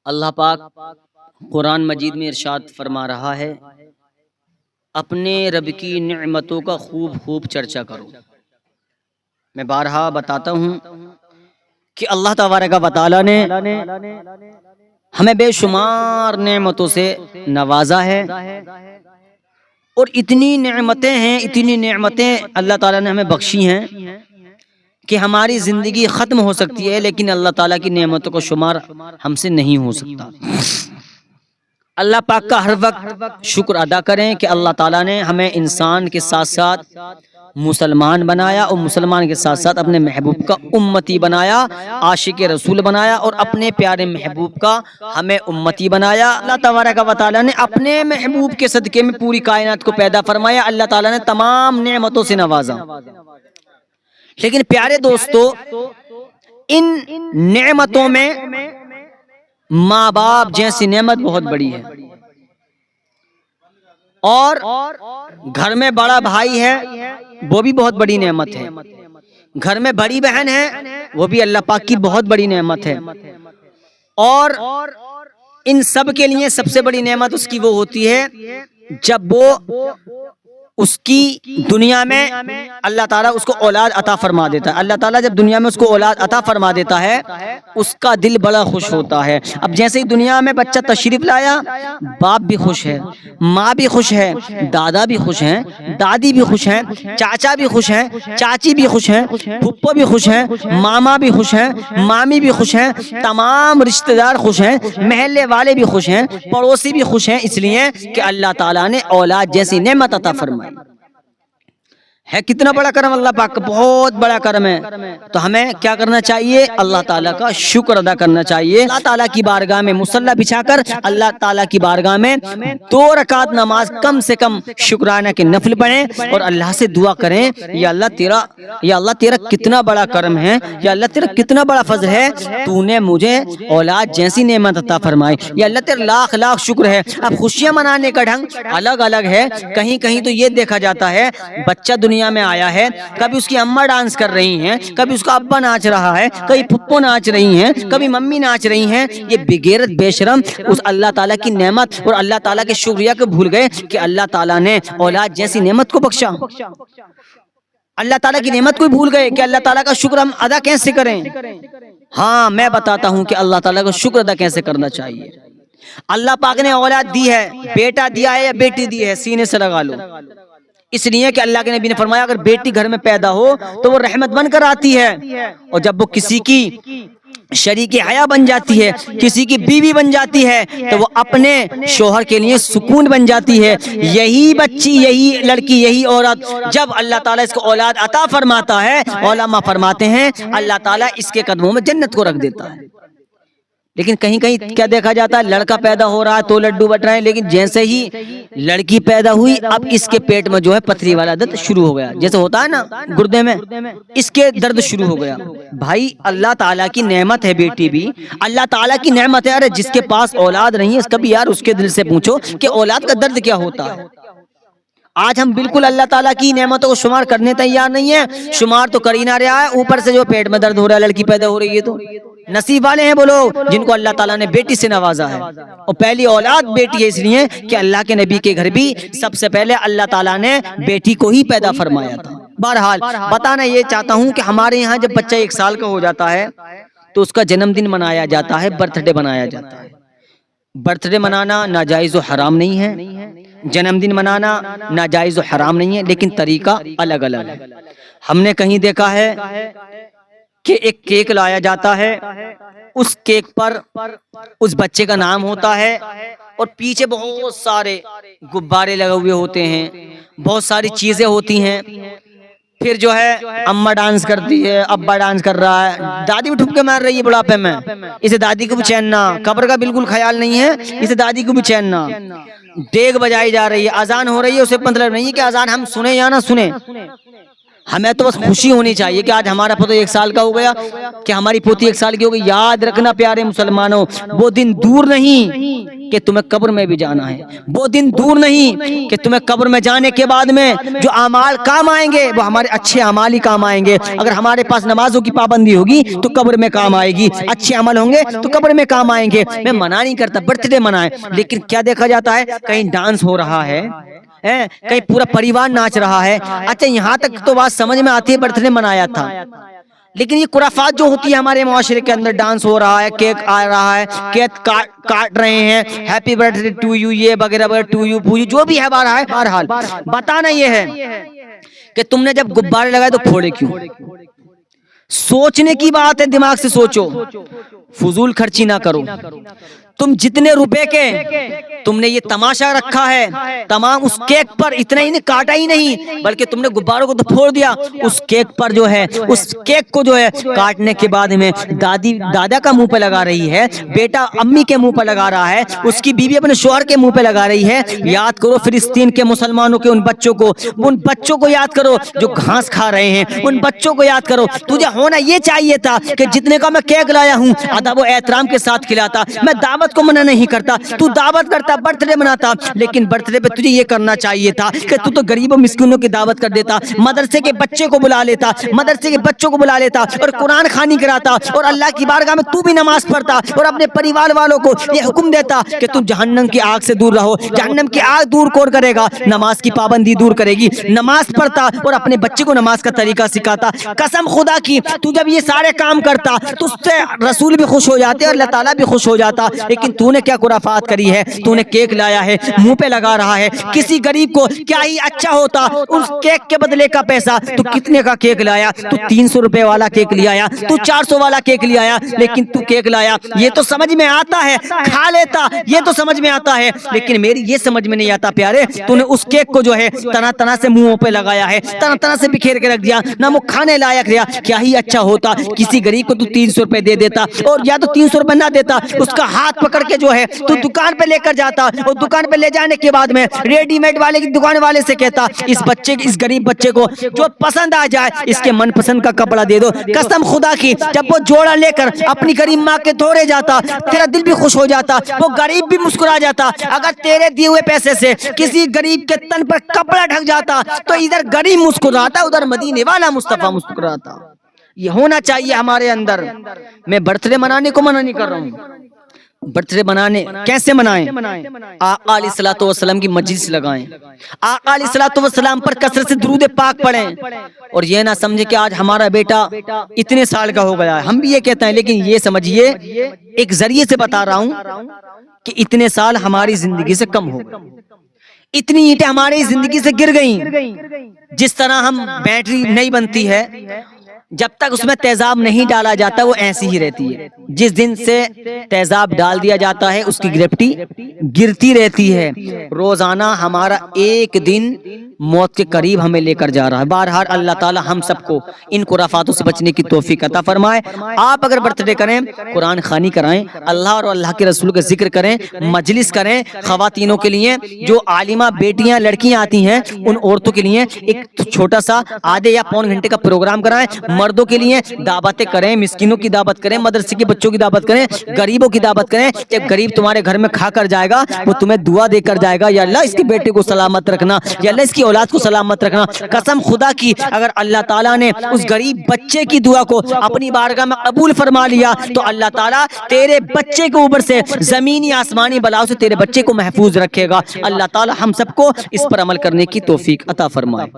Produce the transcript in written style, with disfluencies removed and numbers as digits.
اللہ پاک قرآن مجید میں ارشاد فرما رہا ہے، اپنے رب کی نعمتوں کا خوب خوب چرچا کرو۔ میں بارہا بتاتا ہوں کہ اللہ تبارک و تعالیٰ نے ہمیں بے شمار نعمتوں سے نوازا ہے، اور اتنی نعمتیں ہیں، اتنی نعمتیں اللہ تعالیٰ نے ہمیں بخشی ہیں کہ ہماری زندگی ختم ہو سکتی ہے، لیکن اللہ تعالیٰ کی نعمتوں کو شمار ہم سے نہیں ہو سکتا۔ اللہ پاک کا ہر وقت شکر ادا کریں کہ اللہ تعالیٰ نے ہمیں انسان کے ساتھ ساتھ مسلمان بنایا، اور مسلمان کے ساتھ ساتھ اپنے محبوب کا امتی بنایا، عاشق رسول بنایا، اور اپنے پیارے محبوب کا ہمیں امتی بنایا۔ اللہ تبارک و تعالیٰ نے اپنے محبوب کے صدقے میں پوری کائنات کو پیدا فرمایا۔ اللہ تعالیٰ نے تمام نعمتوں سے نوازا، لیکن پیارے دوستو، ان نعمتوں میں ماں باپ جیسی نعمت بہت بڑی ہے، اور گھر میں بڑا بھائی ہے وہ بھی بہت بڑی نعمت ہے، گھر میں بڑی بہن ہے وہ بھی اللہ پاک کی بہت بڑی نعمت ہے، اور ان سب کے لیے سب سے بڑی نعمت اس کی وہ ہوتی ہے جب وہ اس کی دنیا میں اللہ تعالیٰ اس کو اولاد عطا فرما دیتا ہے۔ اللہ تعالیٰ جب دنیا میں اس کو اولاد عطا فرما دیتا ہے، اس کا دل بڑا خوش ہوتا ہے۔ اب جیسے ہی دنیا میں بچہ تشریف لایا، باپ بھی خوش ہے، ماں بھی خوش ہے، دادا بھی خوش ہیں، دادی بھی خوش ہیں، چاچا بھی خوش ہیں، چاچی بھی خوش ہیں، پھپھو بھی خوش ہیں، ماما بھی خوش ہیں، مامی بھی خوش ہیں، تمام رشتہ دار خوش ہیں، محلے والے بھی خوش ہیں، پڑوسی بھی خوش ہیں، اس لیے کہ اللہ تعالیٰ نے اولاد جیسی نعمت عطا فرمائی ہے۔ کتنا بڑا کرم اللہ پاک کا، بہت بڑا کرم ہے۔ تو ہمیں کیا کرنا چاہیے؟ اللہ تعالیٰ کا شکر ادا کرنا چاہیے۔ اللہ تعالیٰ کی بارگاہ میں مصلی بچھا کر اللہ تعالیٰ کی بارگاہ میں 2 رکعت نماز کم سے کم شکرانہ کے نفل پڑھیں، اور اللہ سے دعا کریں، یا اللہ تیرا کتنا بڑا کرم ہے، یا اللہ تیرا کتنا بڑا فضل ہے، تو نے مجھے اولاد جیسی نعمت عطا فرمائی، یا اللہ تیرا لاکھ لاکھ شکر ہے۔ اب خوشیاں منانے کا ڈھنگ الگ الگ ہے، کہیں کہیں تو یہ دیکھا جاتا ہے بچہ دنیا میں آیا ہے، کبھی اس کی اماں ڈانس کر رہی ہیں، کبھی اس کا ابا ناچ رہا ہے، کبھی پھپھو ناچ رہی ہیں، کبھی ممی ناچ رہی ہیں۔ یہ بغیرت بے شرم اس اللہ تعالیٰ کی نعمت اور اللہ تعالیٰ کے شکریہ کو بھول گئے کہ اللہ تعالیٰ نے اولاد جیسی نعمت کو بخشا۔ اللہ تعالیٰ کی نعمت کو بھول گئے کہ اللہ تعالیٰ کا شکر ہم ادا کیسے کریں۔ ہاں، میں بتاتا ہوں کہ اللہ تعالیٰ کا شکر ادا کیسے کرنا چاہیے۔ اللہ پاک نے اولاد دی ہے، بیٹا دیا ہے یا بیٹی دی ہے، سینے سے لگا لو۔ اس لیے کہ اللہ کے نبی نے فرمایا اگر بیٹی گھر میں پیدا ہو تو وہ رحمت بن کر آتی ہے، اور جب وہ کسی کی شریک حیا بن جاتی ہے، کسی کی بیوی بن جاتی ہے، تو وہ اپنے شوہر کے لیے سکون بن جاتی ہے۔ یہی بچی، یہی لڑکی، یہی عورت جب اللہ تعالیٰ اس کو اولاد عطا فرماتا ہے، علماء فرماتے ہیں اللہ تعالیٰ اس کے قدموں میں جنت کو رکھ دیتا ہے۔ لیکن کہیں کہیں کیا دیکھا جاتا ہے، لڑکا پیدا ہو رہا ہے تو لڈو بٹ رہے ہیں، لیکن جیسے ہی لڑکی پیدا ہوئی اب اس کے پیٹ میں جو ہے پتھری والا درد شروع ہو گیا، جیسے ہوتا ہے نا گردے میں، اس کے درد شروع ہو گیا۔ بھائی اللہ تعالیٰ کی نعمت ہے بیٹی بھی، اللہ تعالیٰ کی نعمت ہے۔ ارے جس کے پاس اولاد نہیں ہے کبھی یار اس کے دل سے پوچھو کہ اولاد کا درد کیا ہوتا ہے۔ آج ہم بالکل اللہ تعالیٰ کی نعمتوں کو شمار کرنے تیار نہیں ہیں، شمار تو کر ہی نہ رہا ہے، اوپر سے جو پیٹ میں درد ہو رہا ہے، لڑکی پیدا ہو رہی ہے۔ تو نصیب والے ہیں وہ لوگ جن کو اللہ تعالیٰ نے بیٹی سے نوازا ہے، اور پہلی اولاد بیٹی ہے، اس لیے کہ اللہ کے نبی کے گھر بھی سب سے پہلے اللہ تعالیٰ نے بیٹی کو ہی پیدا فرمایا تھا۔ بہرحال بتانا یہ چاہتا ہوں کہ ہمارے یہاں جب بچہ 1 سال کا ہو جاتا ہے تو اس کا جنم دن منایا جاتا ہے، برتھ ڈے منایا جاتا ہے۔ برتھ ڈے منانا ناجائز و حرام نہیں ہے، جنم دن منانا ناجائز و حرام نہیں ہے، لیکن طریقہ الگ الگ ہے۔ ہم نے کہیں دیکھا ہے کہ ایک کیک لایا جاتا ہے، اس کیک پر اس بچے کا نام ہوتا ہے، اور پیچھے بہت سارے غبارے لگے ہوئے ہوتے ہیں، بہت ساری چیزیں ہوتی ہیں۔ پھر جو ہے اماں ڈانس کرتی ہے، ابا ڈانس کر رہا ہے، دادی بھی ٹھپکے مار رہی ہے بڑھاپے میں، اسے دادی کو بھی چین نہ، قبر کا بالکل خیال نہیں ہے، اسے دادی کو بھی چین نہ۔ دیگ بجائی جا رہی ہے، اذان ہو رہی ہے، اسے مطلب نہیں ہے کہ اذان ہم سنیں یا نہ سنیں۔ ہمیں تو بس خوشی ہونی چاہیے کہ آج ہمارا پوتا 1 سال کا ہو گیا، کہ ہماری پوتی 1 سال کی ہو گئی۔ یاد رکھنا پیارے مسلمانوں، وہ دن دور نہیں کہ تمہیں قبر میں بھی جانا ہے، وہ دن دور نہیں کہ تمہیں قبر میں جانے کے بعد میں جو اعمال کام آئیں گے وہ ہمارے اچھے اعمال ہی کام آئیں گے۔ اگر ہمارے پاس نمازوں کی پابندی ہوگی تو قبر میں کام آئے گی، اچھے عمل ہوں گے تو قبر میں کام آئیں گے۔ میں منع نہیں کرتا برتھ ڈے منائیں، لیکن کیا دیکھا جاتا ہے کہیں ڈانس ہو رہا ہے، کہیں پورا پریوار ناچ رہا ہے، اچھا یہاں تک تو بات سمجھ میں آتی ہے برتھ ڈے منایا تھا، لیکن یہ خرافات جو ہوتی ہے ہمارے معاشرے کے اندر، ڈانس ہو رہا ہے، کیک آ رہا ہے، کیک کاٹ رہے ہیں، happy birthday to you, یہ وغیرہ وغیرہ، ٹو یو پو یو، جو بھی ہے بہرحال بتانا یہ ہے کہ تم نے جب غبارے لگائے تو پھوڑے کیوں؟ سوچنے کی بات ہے، دماغ سے سوچو، فضول خرچی نہ کرو۔ تم جتنے روپے کے تم نے یہ تماشا رکھا ہے، تمام اس کیک پر اتنا ہی نہیں کاٹا ہی نہیں بلکہ تم نے غباروں کو تو پھوڑ دیا، اس کیک پر جو ہے، اس کیک کو جو ہے کاٹنے کے بعد میں دادی دادا کا منہ پہ لگا رہی ہے، بیٹا امی کے منہ پہ لگا رہا ہے، اس کی بیوی اپنے شوہر کے منہ پہ لگا رہی ہے۔ یاد کرو فلسطین کے مسلمانوں کے ان بچوں کو یاد کرو جو گھاس کھا رہے ہیں، ان بچوں کو یاد کرو۔ تجھے ہونا یہ چاہیے تھا کہ جتنے کا میں کیک لایا ہوں ادب و احترام کے ساتھ کھلاتا، میں دعوت کو منع نہیں کرتا، تو دعوت کرتا، برتھ ڈے مناتا، لیکن برتھ ڈے پہ تجھے یہ کرنا چاہیے تھا کہ تو غریب و مسکینوں کی دعوت کر دیتا، مدرسے کے بچے کو بلا لیتا، مدرسے کے بچوں کو بلا لیتا اور قرآن خوانی کراتا، اور اللہ کی بارگاہ میں تو بھی نماز پڑھتا اور اپنے پریوار والوں کو یہ حکم دیتا کہ تم جہنم کی آگ سے دور رہو۔ جہنم کی آگ دور کون کرے گا؟ نماز کی پابندی دور کرے گی۔ نماز پڑھتا اور اپنے بچے کو نماز کا طریقہ سکھاتا۔ قسم خدا کی تو جب یہ سارے کام کرتا تو اس سے رسول بھی خوش ہو جاتے اور اللہ تعالیٰ بھی خوش ہو جاتا، لیکن تو نے کیا خرافات کری ہے؟ تو نے کیک لایا ہے، منہ پہ لگا رہا ہے۔ کسی غریب کو کیا ہی اچھا ہوتا اس کیک کے بدلے کا پیسہ، تو کتنے کا کیک لایا؟ تو 300 روپے والا کیک لے آیا، تو 400 والا کیک لے آیا، لیکن تو کیک لایا۔ یہ تو سمجھ میں آتا ہے، کھا لیتا، یہ تو سمجھ میں آتا ہے، لیکن میری یہ سمجھ میں نہیں آتا پیارے، تو نے اس کیک کو جو ہے طرح طرح سے منہوں پہ لگایا ہے، طرح طرح سے بکھیر کے رکھ دیا، نہ وہ کھانے لائق رہا۔ کیا ہی اچھا ہوتا کسی غریب کو تو 300 روپے دے دیتا، اور یا تو 300 روپے نہ دیتا، اس کا ہاتھ پکڑ کے جو ہے تو دکان پہ لے کر جاتا، اور دکان پہ لے جانے کے بعد میں ریڈی میڈ والے کی دکان والے سے کہتا اس غریب بچے کو جو پسند آ جائے اس کے من پسند کا کپڑا دے دو۔ قسم خدا کی جب وہ جوڑا لے کر اپنی غریب ماں کے دھوڑے جاتا، تیرا دل بھی خوش ہو جاتا، وہ غریب بھی مسکرا جاتا۔ اگر تیرے دیے ہوئے پیسے سے کسی غریب کے تن پر کپڑا ڈھک جاتا تو ادھر غریب مسکراتا، ادھر مدینے والا مصطفیٰ مسکراتا۔ یہ ہونا چاہیے ہمارے اندر۔ میں برتھ ڈے منانے کو منع نہیں کر رہا ہوں، برتھ ڈے منانے کیسے منائیں؟ آقا علیہ الصلوۃ والسلام کی مجلس لگائیں، آقا علیہ الصلوۃ والسلام پر کثرت سے درود پاک پڑھیں، اور یہ نہ سمجھے کہ آج ہمارا بیٹا اتنے سال کا ہو گیا ہے، ہم بھی یہ کہتے ہیں، لیکن یہ سمجھیے ایک ذریعے سے بتا رہا ہوں کہ اتنے سال ہماری زندگی سے کم ہو گئے، اتنی اینٹیں ہماری زندگی سے گر گئیں۔ جس طرح ہم بیٹری نہیں بنتی ہے، جب تک اس میں تیزاب نہیں ڈالا جاتا وہ ایسی ہی رہتی ہے، جس دن سے تیزاب ڈال دیا جاتا ہے اس کی گریوٹی گرتی رہتی ہے۔ روزانہ ہمارا ایک دن موت کے قریب ہمیں لے کر جا رہا ہے۔ بہرحال اللہ تعالی ہم سب کو ان خرافاتوں سے بچنے کی توفیق عطا فرمائے۔ آپ اگر برتھ ڈے کریں، قرآن خوانی کرائیں، اللہ اور اللہ کے رسول کا ذکر کریں، مجلس کریں، خواتینوں کے لیے جو عالمہ بیٹیاں لڑکیاں آتی ہیں ان عورتوں کے لیے ایک چھوٹا سا آدھے یا پون گھنٹے کا پروگرام کرائیں، مردوں کے لیے دعوتیں کریں، مسکینوں کی دعوت کریں، مدرسے کے بچوں کی دعوت کریں، غریبوں کی دعوت کریں۔ ایک غریب تمہارے گھر میں کھا کر جائے گا، وہ تمہیں دعا دے کر جائے گا، یا اللہ اس کے بیٹے کو سلامت رکھنا، یا اللہ اس کی اولاد کو سلامت رکھنا۔ قسم خدا کی اگر اللہ تعالیٰ نے اس غریب بچے کی دعا کو اپنی بارگاہ میں قبول فرما لیا تو اللہ تعالیٰ تیرے بچے کے اوپر سے زمینی آسمانی بلاؤں سے تیرے بچے کو محفوظ رکھے گا۔ اللہ تعالیٰ ہم سب کو اس پر عمل کرنے کی توفیق عطا فرمائے۔